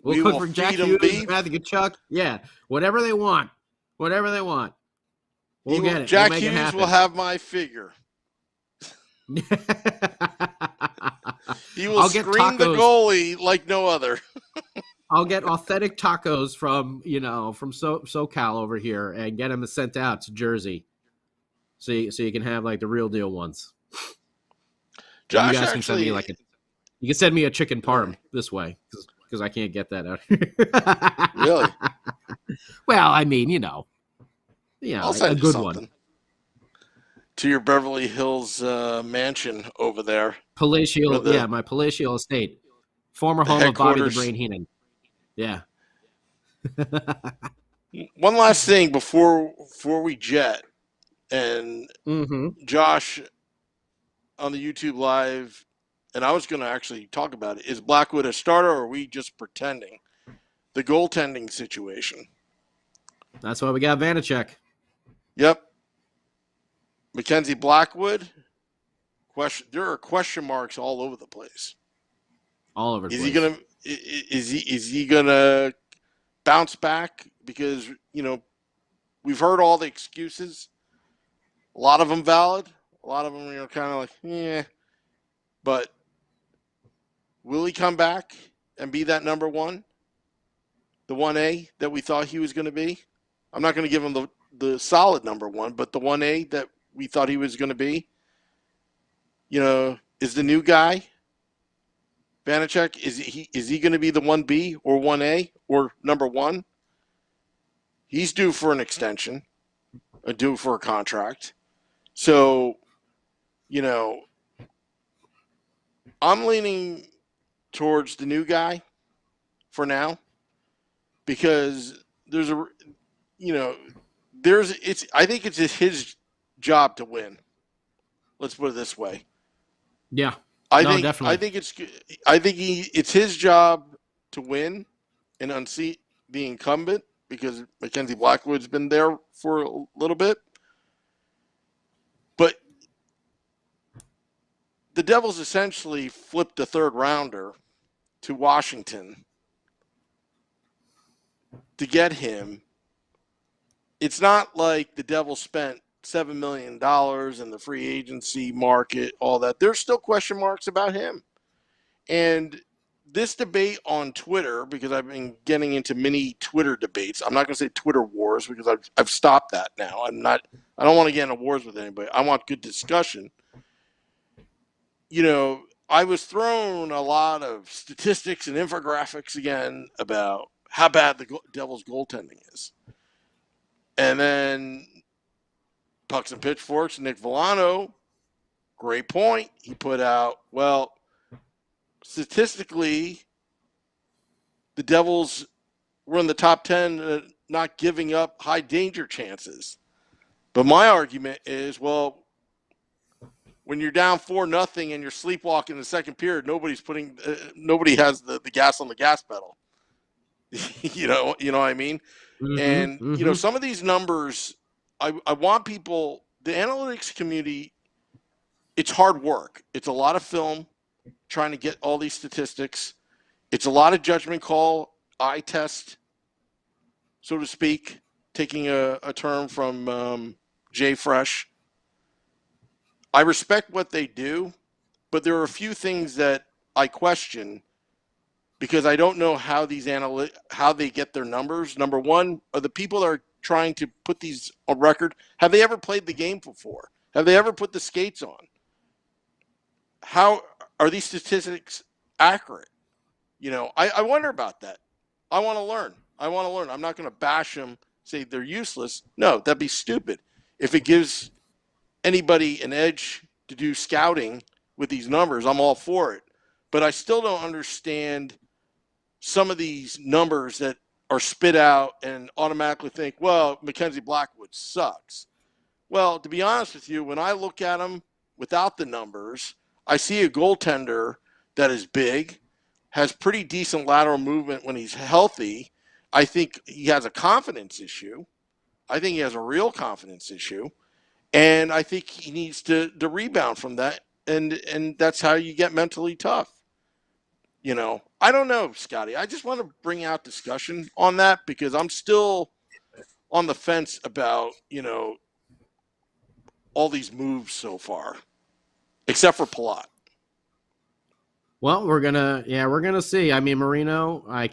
We'll cook for Jack Hughes, Matthew Tkachuk. Yeah, whatever they want. Whatever they want. We'll get it. Jack Hughes will have my figure. He will scream the goalie like no other. I'll get authentic tacos from SoCal over here and get them sent out to Jersey. So you can have like the real deal ones. Josh, you guys can send me you can send me a chicken parm this way because I can't get that out here. Really? Well, I mean, I'll send a good one. To your Beverly Hills mansion over there. Palatial, my palatial estate. Former home of Bobby the Brain Heenan. Yeah. One last thing before we jet, and Josh on the YouTube Live, and I was going to actually talk about it. Is Blackwood a starter, or are we just pretending? The goaltending situation. That's why we got Vanacek. Yep. Mackenzie Blackwood. There are question marks all over the place. All over the place. Is he gonna bounce back? Because we've heard all the excuses. A lot of them valid. A lot of them kind of like, yeah. But will he come back and be that number one? The 1A that we thought he was going to be? I'm not going to give him the solid number one, but the 1A that we thought he was going to be. Is the new guy, Vanacek, is he going to be the 1B or 1A or number one? He's due for an extension, due for a contract. So, I'm leaning towards the new guy for now because I think it's his job to win. Let's put it this way. Yeah. Definitely. I think it's his job to win and unseat the incumbent because Mackenzie Blackwood's been there for a little bit. But the Devils essentially flipped a third rounder to Washington to get him. It's not like the Devils spent $7 million in the free agency market, all that. There's still question marks about him. And this debate on Twitter, because I've been getting into many Twitter debates. I'm not going to say Twitter wars because I've stopped that now. I don't want to get into wars with anybody. I want good discussion. I was thrown a lot of statistics and infographics again about how bad the Devils' goaltending is. And then Pucks and Pitchforks, Nick Villano, great point. He put out, statistically, the Devils were in the top 10 not giving up high danger chances. But my argument is, when you're down 4-0 and you're sleepwalking the second period, nobody has the gas on the gas pedal. you know what I mean? And some of these numbers, I want people, the analytics community, it's hard work. It's a lot of film trying to get all these statistics. It's a lot of judgment call, eye test, so to speak, taking a term from Jay Fresh. I respect what they do, but there are a few things that I question because I don't know how how they get their numbers. Number one, are the people that are trying to put these on record, have they ever played the game before? Have they ever put the skates on? How are these statistics accurate? I wonder about that. I want to learn. I'm not going to bash them, say they're useless. No, that'd be stupid. If it gives anybody an edge to do scouting with these numbers, I'm all for it. But I still don't understand some of these numbers that are spit out and automatically think, well, Mackenzie Blackwood sucks. Well, to be honest with you, when I look at him without the numbers, I see a goaltender that is big, has pretty decent lateral movement when he's healthy. I think he has a confidence issue. I think he has a real confidence issue. And I think he needs to rebound from that. And that's how you get mentally tough. I don't know, Scotty. I just want to bring out discussion on that because I'm still on the fence about, all these moves so far, except for Palat. Well, we're gonna see. I mean, Marino, I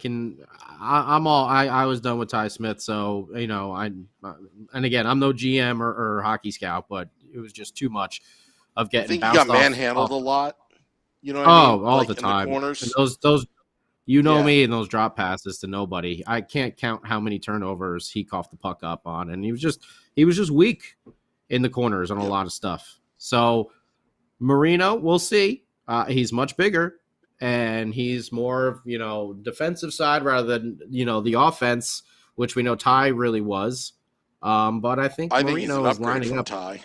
was done with Ty Smith, so and again, I'm no GM or hockey scout, but it was just too much of getting. I think he got manhandled a lot. You know what I mean? All like the time. The corners. And those, me, and those drop passes to nobody. I can't count how many turnovers he coughed the puck up on, and he was just weak in the corners on a lot of stuff. So Marino, we'll see. He's much bigger. And he's more, defensive side rather than, the offense, which we know Ty really was. But I think Marino is lining up. Ty.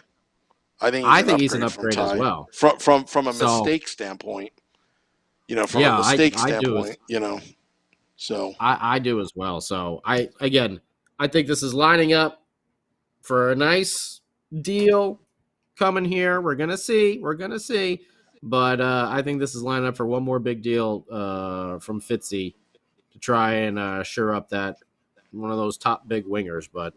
I think he's an upgrade as well. From a mistake standpoint, a mistake standpoint, So I do as well. So I think this is lining up for a nice deal coming here. We're gonna see. But I think this is lining up for one more big deal from Fitzy to try and shore up that one of those top big wingers. But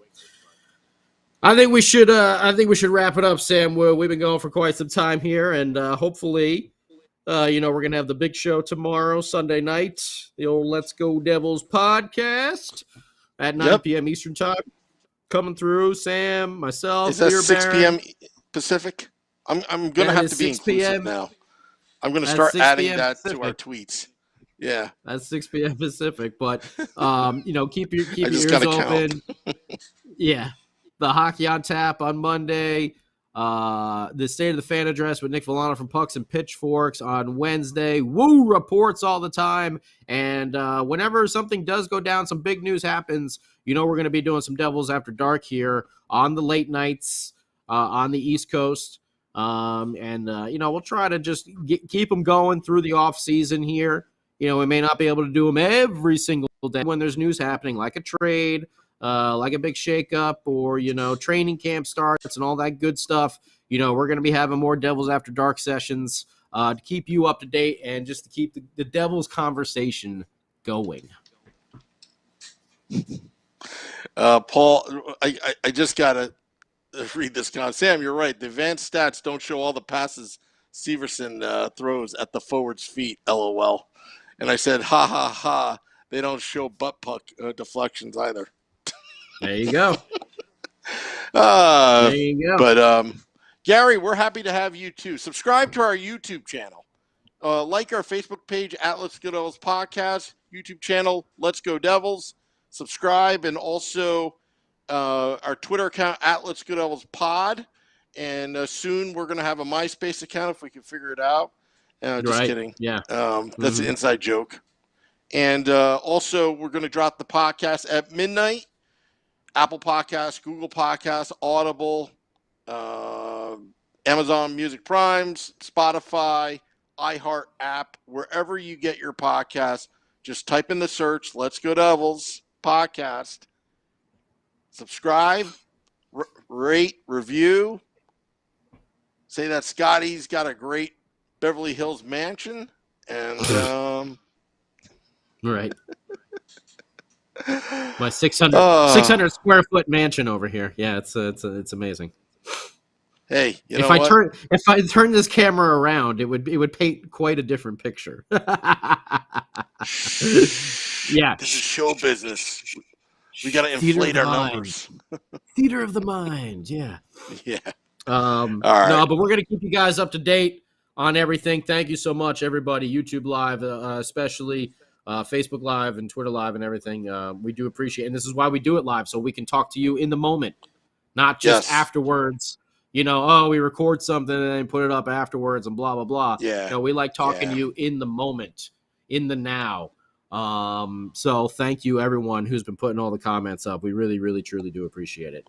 I think we should wrap it up, Sam. We've been going for quite some time here, and hopefully, we're gonna have the big show tomorrow, Sunday night, the old Let's Go Devils podcast at 9 p.m. Eastern time. Coming through, Sam, myself. Is that 6 p.m. Pacific? I'm gonna have to be inclusive now. I'm going to start adding that to our tweets. Yeah. That's 6 p.m. Pacific. But, keep your ears open. Yeah. The Hockey on Tap on Monday. The State of the Fan Address with Nick Villano from Pucks and Pitchforks on Wednesday. Woo reports all the time. And whenever something does go down, some big news happens, we're going to be doing some Devils After Dark here on the late nights on the East Coast. We'll try to just keep them going through the off season here. We may not be able to do them every single day when there's news happening, like a trade, like a big shakeup, or, training camp starts and all that good stuff. We're going to be having more Devils After Dark sessions to keep you up to date and just to keep the Devils conversation going. Paul, I just got to read this comment. Sam, you're right. The advanced stats don't show all the passes Severson throws at the forward's feet, LOL. And I said, ha, ha, ha. They don't show butt puck deflections either. There you go. There you go. But, Gary, we're happy to have you, too. Subscribe to our YouTube channel. Like our Facebook page, at Let's Go Devils Podcast. YouTube channel, Let's Go Devils. Subscribe. And also our Twitter account, at Let's Go Devils Pod. And soon we're going to have a MySpace account if we can figure it out. Just kidding. Yeah. That's an inside joke. And also, we're going to drop the podcast at midnight. Apple Podcasts, Google Podcasts, Audible, Amazon Music Primes, Spotify, iHeart app, wherever you get your podcast. Just type in the search, Let's Go Devils podcast. Subscribe, rate, review. Say that Scotty's got a great Beverly Hills mansion. And, right. My 600 square foot mansion over here. Yeah, it's amazing. Hey, if I turn this camera around, it would paint quite a different picture. Yeah, this is show business. We got to inflate our numbers. Theater of the mind. Yeah. Yeah. All right. No, but we're gonna keep you guys up to date on everything. Thank you so much, everybody. YouTube Live, especially. Facebook Live and Twitter Live and everything. We do appreciate it. And this is why we do it live, so we can talk to you in the moment, not just afterwards. We record something and then put it up afterwards and blah, blah, blah. Yeah. No, we like talking to you in the moment, in the now. So thank you, everyone who's been putting all the comments up. We really, really, truly do appreciate it.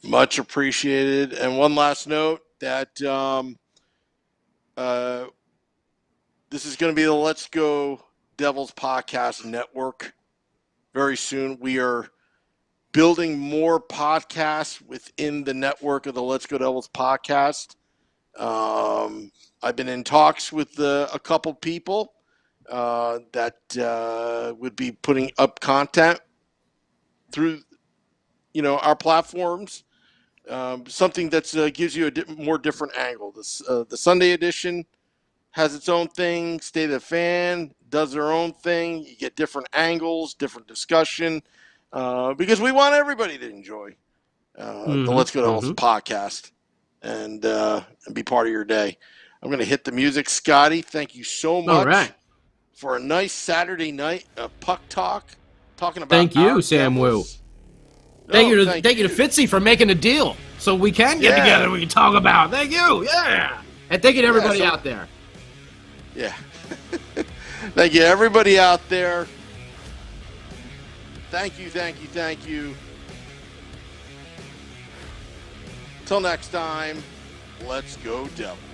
Much appreciated. And one last note that this is going to be the Let's Go Devils Podcast Network. Very soon, we are building more podcasts within the network of the Let's Go Devils Podcast. I've been in talks with a couple people that would be putting up content through, our platforms. Something that gives you a more different angle. The Sunday edition has its own thing. State of the Fan does their own thing. You get different angles, different discussion, because we want everybody to enjoy the Let's Go Devils podcast and be part of your day. I'm going to hit the music. Scotty, thank you so much for a nice Saturday night of puck talk, talking about Thank you, Sam Wu. Thank you to Fitzy for making a deal so we can get together and we can talk about. Thank you. Yeah. And thank you to everybody out there. Yeah. Thank you, everybody out there. Thank you. Till next time, let's go Devils.